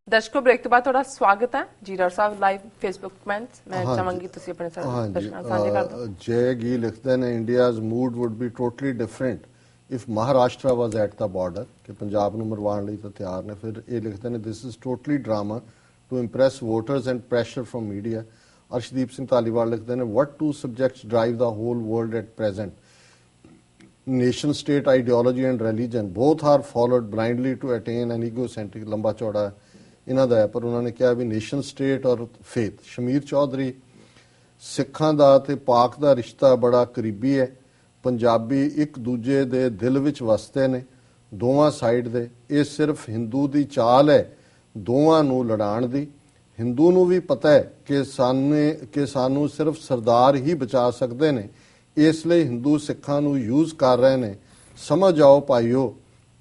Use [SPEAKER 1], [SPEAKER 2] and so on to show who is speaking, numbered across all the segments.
[SPEAKER 1] ਦਰਸ਼ਕੋ break ਤੋਂ ਬਾਅਦ ਤੁਹਾਡਾ ਸਵਾਗਤ ਹੈ ਜੀ ਡਾਕਟਰ ਸਾਹਿਬ ਲਾਈਵ ਫੇਸਬੁੱਕ ਕਮੈਂਟਸ ਮੈਂ ਚਾਹਾਂਗੀ ਤੁਸੀਂ ਆਪਣੇ ਦਰਸ਼ਕਾਂ ਸਾਂਝੇ ਕਰ ਦਿਓ।
[SPEAKER 2] ਜੈ ਗੀ ਲਿਖਦੇ ਨੇ India's mood wood B totally different if Maharashtra was at the border ਕਿ ਪੰਜਾਬ ਨੂੰ ਮਰਵਾਉਣ ਲਈ ਤਾਂ ਤਿਆਰ ਨੇ। ਫਿਰ ਇਹ ਲਿਖਦੇ ਨੇ this is totally drama to impress voters and pressure from media. Arshdeep Singh Dhaliwal ਲਿਖਦੇ ਨੇ what two subjects drive the whole world at present nation state ideology and religion both are followed blindly to attain an egocentric ਲੰਬਾ ਚੌੜਾ ਇਹਨਾਂ ਦਾ ਹੈ। ਪਰ ਉਹਨਾਂ ਨੇ ਕਿਹਾ ਵੀ ਨੇਸ਼ਨ ਸਟੇਟ ਔਰ ਫੇਥ। ਸ਼ਮੀਰ ਚੌਧਰੀ ਸਿੱਖਾਂ ਦਾ ਤੇ ਪਾਕ ਦਾ ਰਿਸ਼ਤਾ ਬੜਾ ਕਰੀਬੀ ਹੈ। ਪੰਜਾਬੀ ਇੱਕ ਦੂਜੇ ਦੇ ਦਿਲ ਵਿੱਚ ਵਸਦੇ ਨੇ ਦੋਵਾਂ ਸਾਈਡ ਦੇ। ਇਹ ਸਿਰਫ ਹਿੰਦੂ ਦੀ ਚਾਲ ਹੈ ਦੋਵਾਂ ਨੂੰ ਲੜਾਉਣ ਦੀ। ਹਿੰਦੂ ਨੂੰ ਵੀ ਪਤਾ ਹੈ ਕਿ ਸਾਨੂੰ ਸਿਰਫ ਸਰਦਾਰ ਹੀ ਬਚਾ ਸਕਦੇ ਨੇ, ਇਸ ਲਈ ਹਿੰਦੂ ਸਿੱਖਾਂ ਨੂੰ ਯੂਜ਼ ਕਰ ਰਹੇ ਨੇ। ਸਮਝ ਆਓ ਭਾਈਓ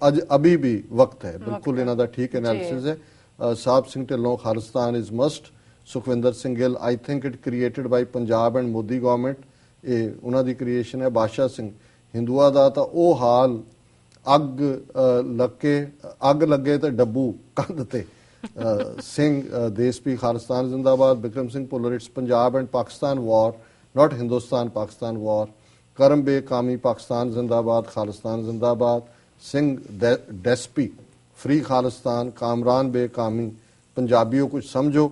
[SPEAKER 2] ਅੱਜ ਅਭੀ ਵੀ ਵਕਤ ਹੈ। ਬਿਲਕੁਲ ਇਹਨਾਂ ਦਾ ਠੀਕ ਐਨਾਲਿਸਿਸ ਹੈ। Sahib Singh Dhillon Khalistan is must. Sukhwinder Singh Gill I think it created by Punjab and Modi government, ਇਹ ਉਹਨਾਂ ਦੀ ਕ੍ਰੀਏਸ਼ਨ ਹੈ। ਬਾਦਸ਼ਾਹ ਸਿੰਘ ਹਿੰਦੂਆਂ ਦਾ ਤਾਂ ਉਹ ਹਾਲ ਅੱਗ ਲੱਗੇ ਤੇ ਡੱਬੂ ਕੰਧ ਤੇ। ਸਿੰਘ ਦੇਸਪੀ ਖਾਲਿਸਤਾਨ ਜ਼ਿੰਦਾਬਾਦ। Bikram Singh Bhullar it's Punjab and Pakistan war not Hindustan Pakistan war। Karam Kami Pakistan Zindabad, Khalistan Zindabad। Singh Despi Free Khalistan। Kamran Kami Punjabiyo kuch samjho।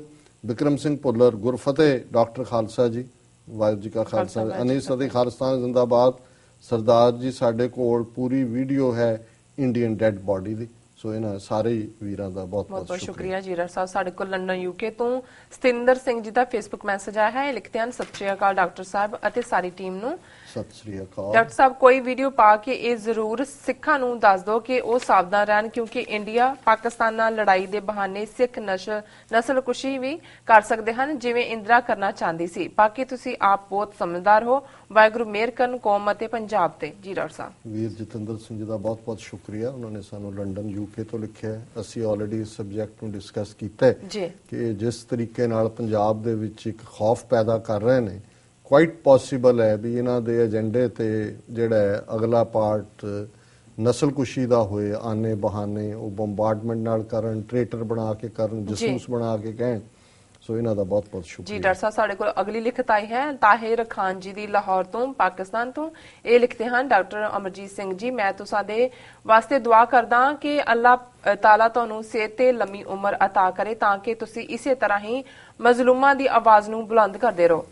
[SPEAKER 2] Bikram Singh Pullar Gurfateh Dr. Khalsa ji Waheguru ji का खालसा। अनीस सदी खालिस्तान जिंदाबाद। सरदार जी साडे कोल पूरी वीडियो है इंडियन डेड बॉडी दी। ਸੋ ਇਹਨਾਂ ਸਾਰੇ ਵੀਰਾਂ ਦਾ ਬਹੁਤ ਬਹੁਤ
[SPEAKER 1] ਸ਼ੁਕਰੀਆ ਜੀ ਡਾਕਟਰ ਸਾਹਿਬ। ਸਾਡੇ ਕੋਲ ਲੰਡਨ ਯੂਕੇ ਤੋਂ ਸਤਿੰਦਰ ਸਿੰਘ ਜੀ ਦਾ ਫੇਸਬੁੱਕ ਮੈਸੇਜ ਆਇਆ ਹੈ। ਲਿਖਦੇ ਹਨ ਸਤਿ ਸ਼੍ਰੀ ਅਕਾਲ ਡਾਕਟਰ ਸਾਹਿਬ ਅਤੇ ਸਾਰੀ ਟੀਮ ਨੂੰ।
[SPEAKER 2] ਸਤਿ ਸ਼੍ਰੀ ਅਕਾਲ
[SPEAKER 1] ਡਾਕਟਰ ਸਾਹਿਬ ਕੋਈ ਵੀਡੀਓ ਪਾ ਕੇ ਇਹ ਜ਼ਰੂਰ ਸਿੱਖਾਂ ਨੂੰ ਦੱਸ ਦਿਓ ਕਿ ਉਹ ਸਾਵਧਾਨ ਰਹਿਣ ਕਿਉਂਕਿ ਇੰਡੀਆ ਪਾਕਿਸਤਾਨ ਨਾਲ ਲੜਾਈ ਦੇ ਬਹਾਨੇ ਸਿੱਖ ਨਸਲਕੁਸ਼ੀ ਵੀ ਕਰ ਸਕਦੇ ਹਨ ਜਿਵੇਂ ਇੰਦਰਾ ਕਰਨਾ ਚਾਹੁੰਦੀ ਸੀ। ਬਾਕੀ ਤੁਸੀਂ ਆਪ ਬਹੁਤ ਸਮਝਦਾਰ ਹੋ। ਵਾਹਿਗੁਰੂ ਮਿਹਰ ਕਰਨ ਕੌਮ ਅਤੇ ਪੰਜਾਬ ਤੇ। ਜੀ ਡਾਕਟਰ ਸਾਹਿਬ।
[SPEAKER 2] ਵੀਰ ਜਤਿੰਦਰ ਸਿੰਘ ਜੀ ਦਾ ਬਹੁਤ ਬਹੁਤ ਸ਼ੁਕਰੀਆ। ਉਹਨਾਂ ਨੇ ਸਾਨੂੰ ਲੰਡਨ ਯੂਕੇ ਤੋਂ ਲਿਖਿਆ। ਅਸੀਂ ਆਲਰੇਡੀ ਇਸ ਸਬਜੈਕਟ ਨੂੰ ਡਿਸਕਸ ਕੀਤਾ ਹੈ ਕਿ ਜਿਸ ਤਰੀਕੇ ਨਾਲ ਪੰਜਾਬ ਦੇ ਵਿੱਚ ਇੱਕ ਖੌਫ ਪੈਦਾ ਕਰ ਰਹੇ ਨੇ ਕੁਆਇਟ ਪੋਸੀਬਲ ਹੈ ਵੀ ਇਹਨਾਂ ਦੇ ਏਜੰਡੇ ਤੇ ਜਿਹੜਾ ਹੈ ਅਗਲਾ ਪਾਰਟ ਨਸਲਕੁਸ਼ੀ ਦਾ ਹੋਏ। ਆਨੇ ਬਹਾਨੇ ਉਹ ਬੰਬਾਰਡਮੈਂਟ ਨਾਲ ਕਰਨ, ਟ੍ਰੇਟਰ ਬਣਾ ਕੇ ਕਰਨ, ਜਸੂਸ ਬਣਾ ਕੇ ਕਹਿਣ। ਸੋ ਇਹਨਾਂ ਦਾ ਬਹੁਤ ਬਹੁਤ ਸ਼ੁਕਰੀਆ
[SPEAKER 1] ਜੀ ਡਾਕਟਰ ਸਾਹਿਬ। ਸਾਡੇ ਕੋਲ ਅਗਲੀ ਲਿਖਤ ਆਈ ਹੈ ਤਾਹਿਰ ਖਾਨ ਜੀ ਦੀ ਲਾਹੌਰ ਤੋਂ ਪਾਕਿਸਤਾਨ ਤੋਂ। ਇਹ ਲਿਖਦੇ ਹਨ ਡਾਕਟਰ ਅਮਰਜੀਤ ਸਿੰਘ ਜੀ ਮੈਂ ਤੁਸਾਂ ਦੇ ਵਾਸਤੇ ਦੁਆ ਕਰਦਾ ਕਿ ਅੱਲਾਹ ਤਾਲਾ ਤੁਹਾਨੂੰ ਸਿਹਤ ਤੇ ਲੰਮੀ ਉਮਰ ਅਤਾ ਕਰੇ ਤਾਂ ਕਿ ਤੁਸੀਂ ਇਸੇ ਤਰ੍ਹਾਂ ਹੀ ਮਜ਼ਲੂਮਾਂ ਦੀ ਆਵਾਜ਼ ਨੂੰ ਬੁਲੰਦ ਕਰਦੇ ਰਹੋ।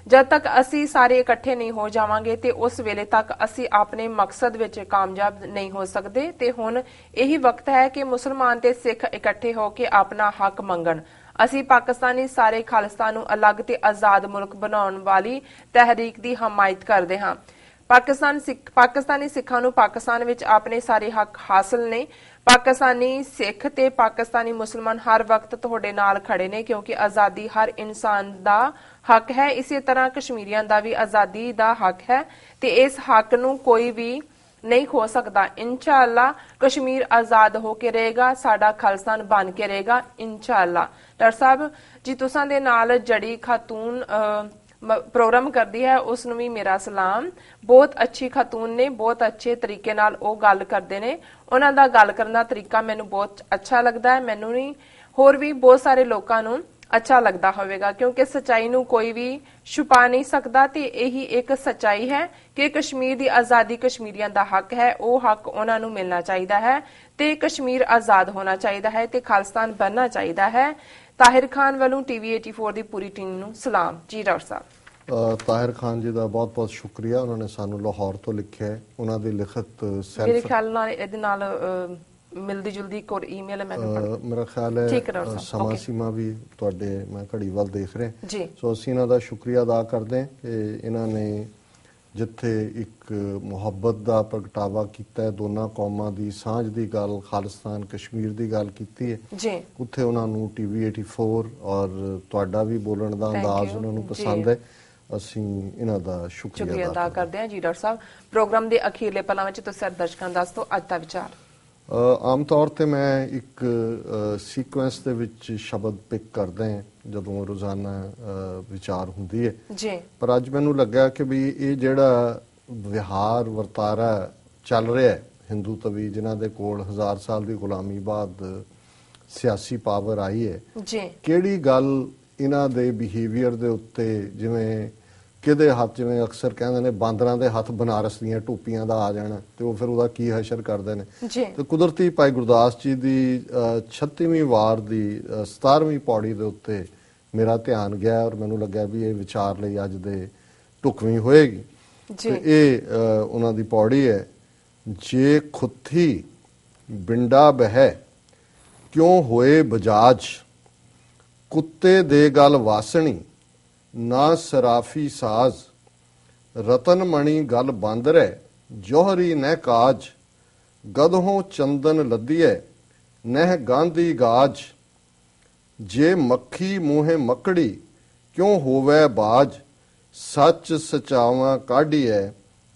[SPEAKER 1] ਜਦ ਤੱਕ ਅਸੀਂ ਸਾਰੇ ਇਕੱਠੇ ਨਹੀਂ ਹੋ ਜਾਵਾਂਗੇ ਤੇ ਉਸ ਵੇਲੇ ਤੱਕ ਅਸੀਂ ਆਪਣੇ ਮਕਸਦ ਵਿੱਚ ਕਾਮਯਾਬ ਨਹੀਂ ਹੋ ਸਕਦੇ। ਤੇ ਹੁਣ ਇਹੀ ਵਕਤ ਹੈ ਕਿ ਮੁਸਲਮਾਨ ਤੇ ਸਿੱਖ ਇਕੱਠੇ ਹੋ ਕੇ ਆਪਣਾ ਹੱਕ ਮੰਗਣ। ਅਸੀਂ ਪਾਕਿਸਤਾਨੀ ਸਾਰੇ ਖਾਲਿਸਤਾਨ ਨੂੰ ਅਲੱਗ ਤੇ ਆਜ਼ਾਦ ਮੁਲਕ ਬਣਾਉਣ ਵਾਲੀ ਤਹਿਰੀਕ ਦੀ ਹਮਾਇਤ ਕਰਦੇ ਹਾਂ। ਪਾਕਿਸਤਾਨੀ ਸਿੱਖਾਂ ਨੂੰ ਪਾਕਿਸਤਾਨ ਵਿੱਚ ਆਪਣੇ ਸਾਰੇ ਹੱਕ ਹਾਸਲ ਨੇ। ਪਾਕਿਸਤਾਨੀ ਸਿੱਖ ਤੇ ਪਾਕਿਸਤਾਨੀ ਮੁਸਲਮਾਨ ਹਰ ਵਕਤ ਤੁਹਾਡੇ ਨਾਲ ਖੜੇ ਨੇ ਕਿਉਂਕਿ ਆਜ਼ਾਦੀ ਹਰ ਇਨਸਾਨ ਦਾ ਹੱਕ ਹੈ। ਇਸੇ ਤਰ੍ਹਾਂ ਕਸ਼ਮੀਰੀਆਂ ਦਾ ਵੀ ਆਜ਼ਾਦੀ ਦਾ ਹੱਕ ਹੈ ਤੇ ਇਸ ਹੱਕ ਨੂੰ ਕੋਈ ਵੀ ਨਹੀਂ ਖੋ ਸਕਦਾ। ਇਨਸ਼ਾਅੱਲਾ ਕਸ਼ਮੀਰ ਆਜ਼ਾਦ ਹੋ ਕੇ ਰਹੇਗਾ, ਸਾਡਾ ਖਾਲਿਸਤਾਨ ਬਣ ਕੇ ਰਹੇਗਾ ਇਨਸ਼ਾਅੱਲਾ। ਡਾਕਟਰ ਸਾਹਿਬ ਜੀ ਤੁਸਾਂ ਦੇ ਨਾਲ ਜੜੀ ਖਾਤੂਨ ਪ੍ਰੋਗਰਾਮ ਕਰਦੀ ਹੈ ਉਸ ਨੂੰ ਵੀ ਮੇਰਾ ਸਲਾਮ। ਬਹੁਤ ਅੱਛੀ ਖਾਤੂਨ ਨੇ, ਬਹੁਤ ਅੱਛੇ ਤਰੀਕੇ ਨਾਲ ਉਹ ਗੱਲ ਕਰਦੇ ਨੇ। ਉਹਨਾਂ ਦਾ ਗੱਲ ਕਰਨ ਦਾ ਤਰੀਕਾ ਮੈਨੂੰ ਬਹੁਤ ਅੱਛਾ ਲੱਗਦਾ ਹੈ। ਮੈਨੂੰ ਨਹੀਂ ਹੋਰ ਵੀ ਬਹੁਤ ਸਾਰੇ ਲੋਕਾਂ ਨੂੰ ਅੱਛਾ ਲੱਗਦਾ ਹੋਵੇਗਾ ਕਿਉਂਕਿ ਸੱਚਾਈ ਨੂੰ ਕੋਈ ਵੀ ਛੁਪਾ ਨਹੀਂ ਸਕਦਾ ਤੇ ਇਹੀ ਇੱਕ ਸੱਚਾਈ ਹੈ ਕਿ ਕਸ਼ਮੀਰ ਦੀ ਆਜ਼ਾਦੀ ਕਸ਼ਮੀਰੀਆਂ ਦਾ ਹੱਕ ਹੈ। ਉਹ ਹੱਕ ਉਹਨਾਂ ਨੂੰ ਮਿਲਣਾ ਚਾਹੀਦਾ ਹੈ ਤੇ ਕਸ਼ਮੀਰ ਆਜ਼ਾਦ ਹੋਣਾ ਚਾਹੀਦਾ ਹੈ ਤੇ ਖਾਲਿਸਤਾਨ ਬਣਨਾ ਚਾਹੀਦਾ ਹੈ। ਤਾਹਿਰ ਖਾਨ ਵੱਲੋਂ ਟੀਵੀ 84 ਦੀ ਪੂਰੀ ਟੀਮ ਨੂੰ ਸਲਾਮ। ਜੀ ਡਾਕਟਰ ਸਾਹਿਬ।
[SPEAKER 2] ਤਾਹਿਰ ਖਾਨ ਜੀ ਦਾ ਬਹੁਤ ਬਹੁਤ ਸ਼ੁਕਰੀਆ। ਉਹਨਾਂ ਨੇ ਸਾਨੂੰ ਲਾਹੌਰ ਤੋਂ ਲਿਖਿਆ ਹੈ। ਉਹਨਾਂ ਦੀ ਲਿਖਤ
[SPEAKER 1] ਮੇਰੇ ਖਿਆਲ ਨਾਲ ਇਹਦੇ ਨਾਲ ਮਿਲਦੀ ਜੁਲਦੀ ਇੱਕ ਹੋਰ ਈਮੇਲ ਹੈ ਮੈਨੂੰ
[SPEAKER 2] ਮੇਰਾ ਖਿਆਲ ਹੈ ਸਮਾਂ ਸੀਮਾ ਵੀ ਤੁਹਾਡੇ ਮੈਂ ਘੜੀ ਵੱਲ ਦੇਖ ਰਿਹਾ। ਸੋ ਅਸੀਂ ਇਹਨਾਂ ਦਾ ਸ਼ੁਕਰੀਆ ਅਦਾ ਕਰਦੇ ਹਾਂ ਕਿ ਇਹਨਾਂ ਨੇ ਜਿੱਥੇ ਇੱਕ ਮੁਹੱਬਤ ਦਾ ਪ੍ਰਗਟਾਵਾ ਕੀਤਾ ਹੈ, ਦੋਨਾਂ ਕੌਮਾਂ ਦੀ ਸਾਂਝ ਦੀ ਗੱਲ, ਖਾਲਿਸਤਾਨ ਕਸ਼ਮੀਰ ਦੀ ਗੱਲ ਕੀਤੀ ਹੈ, ਉੱਥੇ ਉਹਨਾਂ ਨੂੰ ਟੀਵੀ 84 ਔਰ ਤੁਹਾਡਾ ਵੀ ਬੋਲਣ ਦਾ ਅੰਦਾਜ਼ ਉਹਨਾਂ ਨੂੰ ਪਸੰਦ ਹੈ। ਅਸੀਂ ਇਹਨਾਂ ਦਾ ਸ਼ੁਕਰੀਆ
[SPEAKER 1] ਅਦਾ ਕਰਦੇ ਹਾਂ। ਜੀ ਡਾਕਟਰ ਸਾਹਿਬ ਪ੍ਰੋਗਰਾਮ ਦੇ ਅਖੀਰਲੇ ਪਲਾਂ ਵਿੱਚ ਤੁਸੀਂ ਦਰਸ਼ਕਾਂ ਨੂੰ ਦੱਸ ਦਿਓ ਅੱਜ ਦਾ ਵਿਚਾਰ।
[SPEAKER 2] ਆਮ ਤੌਰ ਤੇ ਮੈਂ ਇੱਕ ਸੀਕੁਐਂਸ ਦੇ ਵਿੱਚ ਸ਼ਬਦ ਪਿਕ ਕਰਦਾ ਹਾਂ ਜਦੋਂ ਰੋਜ਼ਾਨਾ ਵਿਚਾਰ ਹੁੰਦੀ ਹੈ। ਪਰ ਅੱਜ ਮੈਨੂੰ ਲੱਗਾ ਕਿ ਵੀ ਇਹ ਜਿਹੜਾ ਵਿਹਾਰ ਵਰਤਾਰਾ ਚੱਲ ਰਿਹਾ ਹੈ ਹਿੰਦੂ ਤਵੀ ਜਿਨ੍ਹਾਂ ਦੇ ਕੋਲ 1000 ਸਾਲ ਦੀ ਗੁਲਾਮੀ ਬਾਅਦ ਸਿਆਸੀ ਪਾਵਰ ਆਈ ਹੈ
[SPEAKER 1] ਜੀ
[SPEAKER 2] ਕਿਹੜੀ ਗੱਲ ਇਹਨਾਂ ਦੇ ਬਿਹੇਵੀਅਰ ਦੇ ਉੱਤੇ, ਜਿਵੇਂ ਕਿਹਦੇ ਹੱਥ, ਜਿਵੇਂ ਅਕਸਰ ਕਹਿੰਦੇ ਨੇ ਬਾਂਦਰਾਂ ਦੇ ਹੱਥ ਬਨਾਰਸ ਦੀਆਂ ਟੋਪੀਆਂ ਦਾ ਆ ਜਾਣਾ ਤੇ ਉਹ ਫਿਰ ਉਹਦਾ ਕੀ ਹਸ਼ਰ ਕਰਦੇ ਨੇ।
[SPEAKER 1] ਜੀ
[SPEAKER 2] ਤੇ ਕੁਦਰਤੀ ਭਾਈ ਗੁਰਦਾਸ ਜੀ ਦੀ 36ਵੀਂ ਵਾਰ ਦੀ 17ਵੀਂ ਪੌੜੀ ਦੇ ਉੱਤੇ ਮੇਰਾ ਧਿਆਨ ਗਿਆ ਔਰ ਮੈਨੂੰ ਲੱਗਿਆ ਵੀ ਇਹ ਵਿਚਾਰ ਲਈ ਅੱਜ ਦੇ ਢੁਕਵੀਂ ਹੋਏਗੀ। ਤੇ ਇਹ ਉਹਨਾਂ ਦੀ ਪੌੜੀ ਹੈ, ਜੇ ਖੁੱਥੀ ਬਿੰਡਾ ਬਹਿ ਕਿਉਂ ਹੋਏ ਬਜਾਜ, ਕੁੱਤੇ ਦੇ ਗਲ ਵਾਸਣੀ ਨਾ ਸਰਾਫੀ ਸਾਜ਼, ਰਤਨ ਮਣੀ ਗਲ ਬਾਂਦਰੈ ਜੋਹਰੀ ਨਹਿ ਕਾਜ, ਗਦਹੋਂ ਚੰਦਨ ਲੱਦੀਐ ਨਹਿ ਗਾਂਧੀ ਗਾਜ, ਜੇ ਮੱਖੀ ਮੂੰਹੇ ਮੱਕੜੀ ਕਿਉਂ ਹੋਵੇ ਬਾਜ, ਸੱਚ ਸਚਾਵਾਂ ਕਾਢੀਐ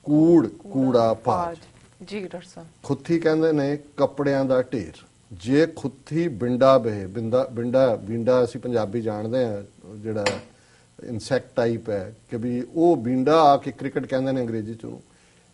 [SPEAKER 2] ਕੂੜ ਕੂੜਾ ਪਾਜ।
[SPEAKER 1] ਜੀ ਡਾਕਟਰ ਸਾਹਿਬ,
[SPEAKER 2] ਖੁੱਥੀ ਕਹਿੰਦੇ ਨੇ ਕੱਪੜਿਆਂ ਦਾ ਢੇਰ। ਜੇ ਖੁੱਥੀ ਬਿੰਡਾ ਬਹਿ, ਬਿੰਡਾ ਅਸੀਂ ਪੰਜਾਬੀ ਜਾਣਦੇ ਆ ਜਿਹੜਾ ਇਨਸੈਕਟ ਟਾਈਪ ਹੈ ਕਿ ਵੀ ਉਹ ਬਿੰਡਾ ਆ ਕੇ ਕ੍ਰਿਕਟ ਕਹਿੰਦੇ ਨੇ ਅੰਗਰੇਜ਼ੀ ਚ ਉਹਨੂੰ।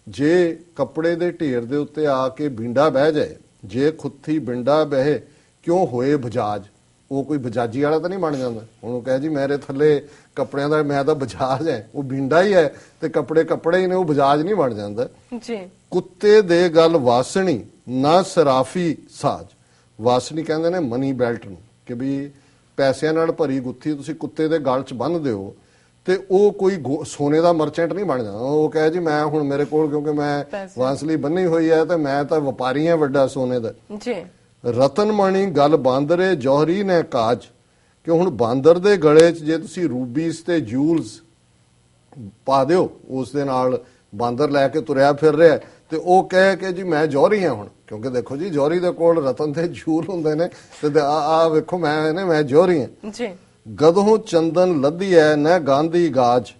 [SPEAKER 2] ਜੇ ਕੱਪੜੇ ਦੇ ਢੇਰ ਦੇ ਉੱਤੇ ਆ ਕੇ ਬਿੰਡਾ ਬਹਿ ਜਾਏ, ਜੇ ਖੁੱਥੀ ਬਿੰਡਾ ਬਹਿ ਕਿਉਂ ਹੋਏ ਬਜਾਜ, ਉਹ ਕੋਈ ਬਜਾਜੀ ਵਾਲਾ ਤਾਂ ਨਹੀਂ ਬਣ ਜਾਂਦਾ। ਹੁਣ ਉਹ ਕਹੇ ਜੀ ਮੇਰੇ ਥੱਲੇ ਕੱਪੜਿਆਂ ਦਾ ਮੈਂ ਤਾਂ ਬਜਾਜ ਹੈ, ਉਹ ਬਿੰਡਾ ਹੀ ਹੈ ਤੇ ਕੱਪੜੇ ਕੱਪੜੇ ਹੀ ਨੇ, ਉਹ ਬਜਾਜ ਨਹੀਂ ਬਣ ਜਾਂਦਾ
[SPEAKER 1] ਜੀ।
[SPEAKER 2] ਕੁੱਤੇ ਦੇ ਗਲ ਵਾਸਣੀ ਨਾ ਸਰਾਫੀ ਸਾਜ, ਵਾਸਣੀ ਕਹਿੰਦੇ ਨੇ ਮਨੀ ਬੈਲਟ ਨੂੰ, ਕਿ ਵੀ ਪੈਸਿਆਂ ਨਾਲ ਭਰੀ ਗੁੱਥੀ ਤੁਸੀਂ ਕੁੱਤੇ ਦੇ ਗਲ 'ਚ ਬੰਨ੍ਹ ਦਿਓ ਤੇ ਉਹ ਕੋਈ ਸੋਨੇ ਦਾ ਮਰਚੈਂਟ ਨਹੀਂ ਬਣ ਜਾਂਦਾ। ਉਹ ਕਹੇ ਜੀ ਮੈਂ ਹੁਣ ਮੇਰੇ ਕੋਲ ਕਿਉਂਕਿ ਮੈਂ ਵਾਂਸਲੀ ਬੰਨੀ ਹੋਈ ਹੈ ਤੇ ਮੈਂ ਤਾਂ ਵਪਾਰੀ ਹਾਂ ਵੱਡਾ ਸੋਨੇ ਦਾ।
[SPEAKER 1] ਜੀ
[SPEAKER 2] ਰਤਨ ਮਣੀ ਗਲ ਬਾਂਦਰੇ ਜੋਹਰੀ ਨੇ ਕਾਜ, ਕਿ ਹੁਣ ਬਾਂਦਰ ਦੇ ਗਲੇ 'ਚ ਜੇ ਤੁਸੀਂ ਰੂਬੀਸ ਤੇ ਜੂਲਸ ਪਾ ਦਿਓ, ਉਸ ਦੇ ਨਾਲ ਬਾਂਦਰ ਲੈ ਕੇ ਤੁਰਿਆ ਫਿਰ ਰਿਹਾ ਤੇ ਉਹ ਕਹੇ ਕਿ ਜੀ ਮੈਂ ਜੌਹਰੀ ਹਾਂ ਹੁਣ, ਕਿਉਂਕਿ ਦੇਖੋ ਜੀ ਜੌਹਰੀ ਦੇ ਕੋਲ ਰਤਨ ਤੇ ਜੂਲ ਹੁੰਦੇ ਨੇ ਤੇ ਆ ਵੇਖੋ ਮੈਂ ਜੌਹਰੀ ਹਾਂ ਜੀ। ਗਧੋਂ ਚੰਦਨ ਲੱਦੀ ਐ ਨਾ ਗਾਂਧੀ ਗਾਜ,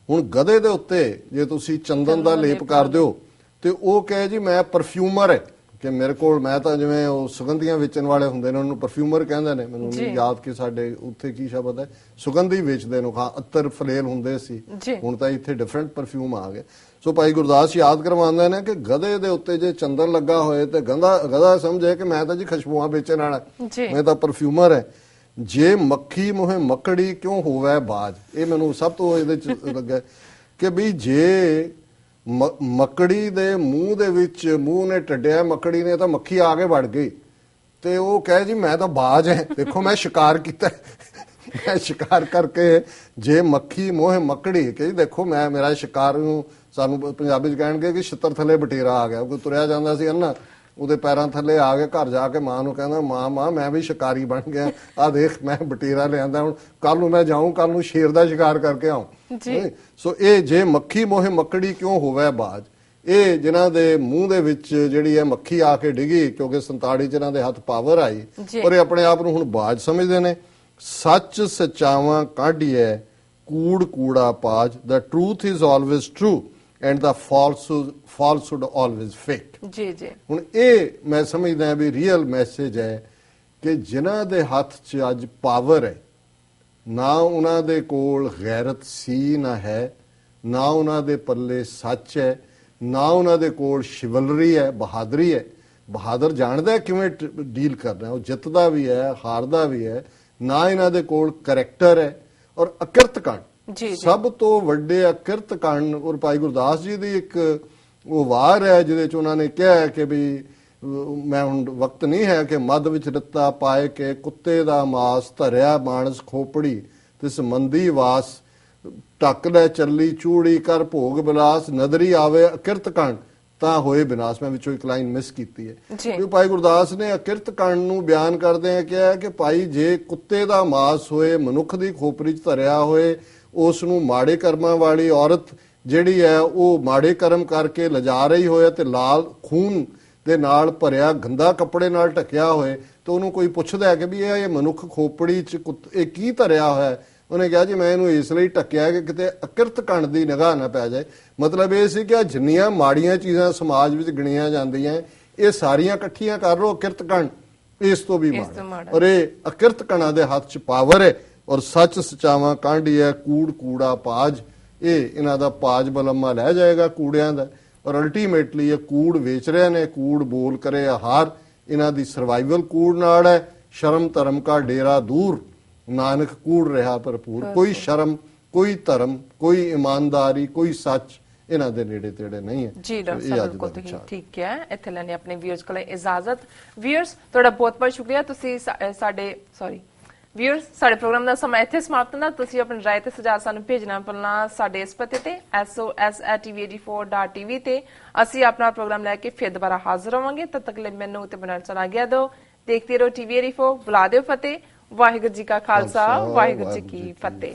[SPEAKER 2] ਹੁਣ ਗਧੇ ਦੇ ਉੱਤੇ ਜੇ ਤੁਸੀਂ ਚੰਦਨ ਦਾ ਲੇਪ ਕਰ ਦਿਓ ਤੇ ਉਹ ਕਹੇ ਜੀ ਮੈਂ ਪਰਫਿਊਮਰ ਹੈ, ਕਿ ਮੇਰੇ ਕੋਲ ਮੈਂ ਤਾਂ ਜਿਵੇਂ ਉਹ ਸੁਗੰਧੀਆਂ ਵੇਚਣ ਵਾਲੇ ਹੁੰਦੇ ਨੇ ਉਹਨੂੰ ਪਰਫਿਊਮਰ ਕਹਿੰਦੇ ਨੇ, ਮੈਨੂੰ ਨਹੀਂ ਯਾਦ ਕਿ ਸਾਡੇ ਉੱਥੇ ਕੀ ਸ਼ਬਦ ਹੈ, ਸੁਗੰਧੀ ਵੇਚਦੇ ਨੂੰ, ਹਾਂ ਅਤਰ ਫਲੇਲ ਹੁੰਦੇ ਸੀ, ਹੁਣ ਤਾਂ ਇੱਥੇ ਡਿਫਰੈਂਟ ਪਰਫਿਊਮ ਆ ਗਏ। ਸੋ ਭਾਈ ਗੁਰਦਾਸ ਯਾਦ ਕਰਵਾਉਂਦੇ ਨੇ ਕਿ ਗਧੇ ਦੇ ਉੱਤੇ ਜੇ ਚੰਦਨ ਲੱਗਾ ਹੋਏ ਤੇ ਗਧਾ ਸਮਝੇ ਕਿ ਮੈਂ ਤਾਂ ਜੀ ਖੁਸ਼ਬੂਆਂ ਵੇਚਣ ਵਾਲਾ, ਮੈਂ ਤਾਂ ਪਰਫਿਊਮਰ ਹੈ। ਜੇ ਮੱਖੀ ਮੂੰਹੇ ਮੱਕੜੀ ਕਿਉਂ ਹੋਵੇ ਬਾਜ, ਇਹ ਮੈਨੂੰ ਸਭ ਤੋਂ ਇਹਦੇ ਚ ਲੱਗਾ ਕਿ ਵੀ ਜੇ ਮੱਕੜੀ ਦੇ ਮੂੰਹ ਦੇ ਵਿੱਚ ਮੂੰਹ ਨੇ ਟੱਡਿਆ ਮੱਕੜੀ ਨੇ ਤਾਂ ਮੱਖੀ ਆ ਕੇ ਵੜ ਗਈ ਤੇ ਉਹ ਕਹੇ ਜੀ ਮੈਂ ਤਾਂ ਬਾਜ ਹੈ, ਦੇਖੋ ਮੈਂ ਸ਼ਿਕਾਰ ਕੀਤਾ, ਮੈਂ ਸ਼ਿਕਾਰ ਕਰਕੇ। ਜੇ ਮੱਖੀ ਮੋਹ ਮੱਕੜੀ ਕਿ ਦੇਖੋ ਮੈਂ ਮੇਰਾ ਸ਼ਿਕਾਰ ਨੂੰ, ਸਾਨੂੰ ਪੰਜਾਬੀ ਚ ਕਹਿਣਗੇ ਕਿ ਛਿੱਤਰ ਥੱਲੇ ਬਟੇਰਾ ਆ ਗਿਆ, ਕੋਈ ਤੁਰਿਆ ਜਾਂਦਾ ਸੀ ਨਾ ਉਹਦੇ ਪੈਰਾਂ ਥੱਲੇ ਆ ਕੇ ਘਰ ਜਾ ਕੇ ਮਾਂ ਨੂੰ ਕਹਿੰਦਾ ਮਾਂ ਮੈਂ ਵੀ ਸ਼ਿਕਾਰੀ ਬਣ ਗਿਆ, ਆ ਦੇਖ ਮੈਂ ਬਟੇਰਾ ਲਿਆਂਦਾ, ਹੁਣ ਕੱਲ ਨੂੰ ਮੈਂ ਜਾਊਂ, ਕੱਲ ਨੂੰ ਸ਼ੇਰ ਦਾ ਸ਼ਿਕਾਰ ਕਰਕੇ ਆਉਂ। ਸੋ ਇਹ ਜੇ ਮੱਖੀ ਮੋਹ ਮੱਕੜੀ ਕਿਉਂ ਹੋਵੇ ਬਾਜ, ਇਹ ਜਿਨ੍ਹਾਂ ਦੇ ਮੂੰਹ ਦੇ ਵਿੱਚ ਜਿਹੜੀ ਹੈ ਮੱਖੀ ਆ ਕੇ ਡਿੱਗੀ ਕਿਉਂਕਿ 47 ਜਿਹਨਾਂ ਦੇ ਹੱਥ ਪਾਵਰ ਆਈ ਪਰ ਇਹ ਆਪਣੇ ਆਪ ਨੂੰ ਹੁਣ ਬਾਜ ਸਮਝਦੇ ਨੇ। ਸੱਚ ਸਚਾਵਾਂ ਕਾਢੀਐ ਕੂੜ ਕੂੜਾ ਪਾਜ, the truth is always true and the falsehood always fake।
[SPEAKER 1] ਜੀ ਜੀ, ਹੁਣ
[SPEAKER 2] ਇਹ ਮੈਂ ਸਮਝਦਾ ਵੀ ਰੀਅਲ ਮੈਸੇਜ ਹੈ ਕਿ ਜਿਨ੍ਹਾਂ ਦੇ ਹੱਥ 'ਚ ਅੱਜ ਪਾਵਰ ਹੈ, ਨਾ ਉਹਨਾਂ ਦੇ ਕੋਲ ਗੈਰਤ ਸੀ ਨਾ ਹੈ, ਨਾ ਉਹਨਾਂ ਦੇ ਪੱਲੇ ਸੱਚ ਹੈ, ਨਾ ਉਹਨਾਂ ਦੇ ਕੋਲ ਸ਼ਿਵਲਰੀ ਹੈ, ਬਹਾਦਰੀ ਹੈ। ਬਹਾਦਰ ਜਾਣਦਾ ਕਿਵੇਂ ਡੀਲ ਕਰਨਾ, ਉਹ ਜਿੱਤਦਾ ਵੀ ਹੈ ਹਾਰਦਾ ਵੀ ਹੈ। ਨਾ ਇਹਨਾਂ ਦੇ ਕੋਲ ਕਰੈਕਟਰ ਹੈ ਔਰ ਅਕਿਰਤ ਕਣ, ਸਭ ਤੋਂ ਵੱਡੇ ਅਕਿਰਤ ਕਣ। ਔਰ ਭਾਈ ਗੁਰਦਾਸ ਜੀ ਦੀ ਇੱਕ ਉਹ ਵਾਰ ਹੈ ਜਿਹਦੇ ਚ ਉਹਨਾਂ ਨੇ ਕਿਹਾ ਕਿ ਵੀ ਮੈਂ ਹੁਣ ਵਕਤ ਨਹੀਂ ਹੈ ਕਿ ਮੱਧ ਵਿੱਚ ਰੱਤਾ ਪਾਏ ਕੇ ਕੁੱਤੇ ਦਾ ਮਾਸ ਧਰਿਆ ਮਾਨਸ ਖੋਪੜੀ ਤਿਸ ਮੰਦੀ ਵਾਸ, ਢੱਕ ਲੈ ਚੱਲੀ ਚੂੜੀ ਕਰ ਭੋਗ ਬਿਲਾਸ, ਨਦਰੀ ਆਵੇ ਅਕਿਰਤ ਕਣ ਤਾਂ ਹੋਏ ਬਿਨਾਸ਼। ਮੈਂ ਵਿੱਚੋਂ ਇੱਕ ਲਾਈਨ ਮਿਸ ਕੀਤੀ ਹੈ ਕਿ ਭਾਈ ਗੁਰਦਾਸ ਨੇ ਅਕਿਰਤ ਕਣ ਨੂੰ ਬਿਆਨ ਕਰਦੇ ਆ ਕਿਹਾ ਕਿ ਭਾਈ ਜੇ ਕੁੱਤੇ ਦਾ ਮਾਸ ਹੋਏ, ਮਨੁੱਖ ਦੀ ਖੋਪੜੀ 'ਚ ਧਰਿਆ ਹੋਏ, ਉਸ ਨੂੰ ਮਾੜੇ ਕਰਮਾਂ ਵਾਲੀ ਔਰਤ ਜਿਹੜੀ ਹੈ ਉਹ ਮਾੜੇ ਕਰਮ ਕਰਕੇ ਲਿਜਾ ਰਹੀ ਹੋਏ ਤੇ ਲਾਲ ਖੂਨ ਦੇ ਨਾਲ ਭਰਿਆ ਗੰਦਾ ਕੱਪੜੇ ਨਾਲ ਢੱਕਿਆ ਹੋਏ ਤੇ ਉਹਨੂੰ ਕੋਈ ਪੁੱਛਦਾ ਕਿ ਵੀ ਇਹ ਮਨੁੱਖ ਖੋਪੜੀ 'ਚ ਇਹ ਕੀ ਧਰਿਆ ਹੋਇਆ, ਉਹਨੇ ਕਿਹਾ ਜੀ ਮੈਂ ਇਹਨੂੰ ਇਸ ਲਈ ਢੱਕਿਆ ਕਿ ਕਿਤੇ ਅਕਿਰਤ ਕਣ ਦੀ ਨਿਗਾਹ ਨਾ ਪੈ ਜਾਏ। ਮਤਲਬ ਇਹ ਸੀ ਕਿ ਜਿੰਨੀਆਂ ਮਾੜੀਆਂ ਚੀਜ਼ਾਂ ਸਮਾਜ ਵਿੱਚ ਗਿਣੀਆਂ ਜਾਂਦੀਆਂ ਇਹ ਸਾਰੀਆਂ ਇਕੱਠੀਆਂ ਕਰ ਲਓ, ਅਕਿਰਤ ਕਣ ਇਸ ਤੋਂ ਵੀ ਮਾੜਾ। ਔਰ ਇਹ ਅਕਿਰਤ ਕਣਾਂ ਦੇ ਹੱਥ 'ਚ ਪਾਵਰ ਹੈ ਔਰ ਸੱਚ ਸਚਾਵਾਂ ਕਾਂਢੀ ਹੈ ਕੂੜ ਕੂੜਾ ਪਾਜ, ਇਹ ਇਹਨਾਂ ਦਾ ਪਾਜ ਬਲਮਾ ਲੈ ਜਾਏਗਾ ਕੂੜਿਆਂ ਦਾ। ਔਰ ਅਲਟੀਮੇਟਲੀ ਇਹ ਕੂੜ ਵੇਚ ਰਹੇ ਨੇ, ਕੂੜ ਬੋਲ ਕਰੇ ਆਹਾਰ, ਇਹਨਾਂ ਦੀ ਸਰਵਾਈਵਲ ਕੂੜ ਨਾਲ ਹੈ, शर्म धर्म का डेरा दूर, नानक कूड़ रहा भरपूर। कोई शर्म, कोई धर्म, कोई ईमानदारी, कोई सच ਇਹਨਾਂ ਦੇ ਨੇੜੇ ਤੇੜੇ ਨਹੀਂ ਹੈ
[SPEAKER 1] ਜੀ ਡਾਕਟਰ ਸਾਹਿਬ ਬਿਲਕੁਲ ਤੁਸੀਂ ਠੀਕ ਹੈ। ਇੱਥੇ ਲੈਣੇ ਆਪਣੇ ਵਿਊਅਰਸ ਕੋਲ ਇਜਾਜ਼ਤ। ਵਿਊਅਰਸ ਤੁਹਾਡਾ ਬਹੁਤ ਬਹੁਤ ਸ਼ੁਕਰੀਆ, ਤੁਸੀਂ ਸਾਡੇ ਵਿਊਅਰਸ ਸਾਡੇ ਪ੍ਰੋਗਰਾਮ ਦਾ ਸਮਾਂ ਇੱਥੇ ਸਮਾਪਤ ਹੁੰਦਾ। ਤੁਸੀਂ ਆਪਣੀ ਰਾਏ ਤੇ ਸੁਝਾਅ ਸਾਨੂੰ ਭੇਜਣਾ ਭੁੱਲਣਾ ਸਾਡੇ ਇਸ ਪਤੇ ਤੇ sos@tv84.tv ਤੇ। ਅਸੀਂ ਆਪਣਾ ਪ੍ਰੋਗਰਾਮ ਲੈ ਕੇ ਫਿਰ ਦੁਬਾਰਾ ਹਾਜ਼ਰ ਹੋਵਾਂਗੇ। ਤਦ ਤੱਕ ਲਈ ਮੈਨੂੰ ਤੇ ਬਣਾ ਚਲਾ ਗਿਆ ਦਿਓ। ਦੇਖਦੇ ਰਹੋ TV84। ਬੁਲਾ ਦਿਓ ਫਤਿਹ। ਵਾਹਿਗੁਰੂ ਜੀ ਕਾ ਖਾਲਸਾ, ਵਾਹਿਗੁਰੂ ਜੀ ਕੀ ਫਤਿਹ।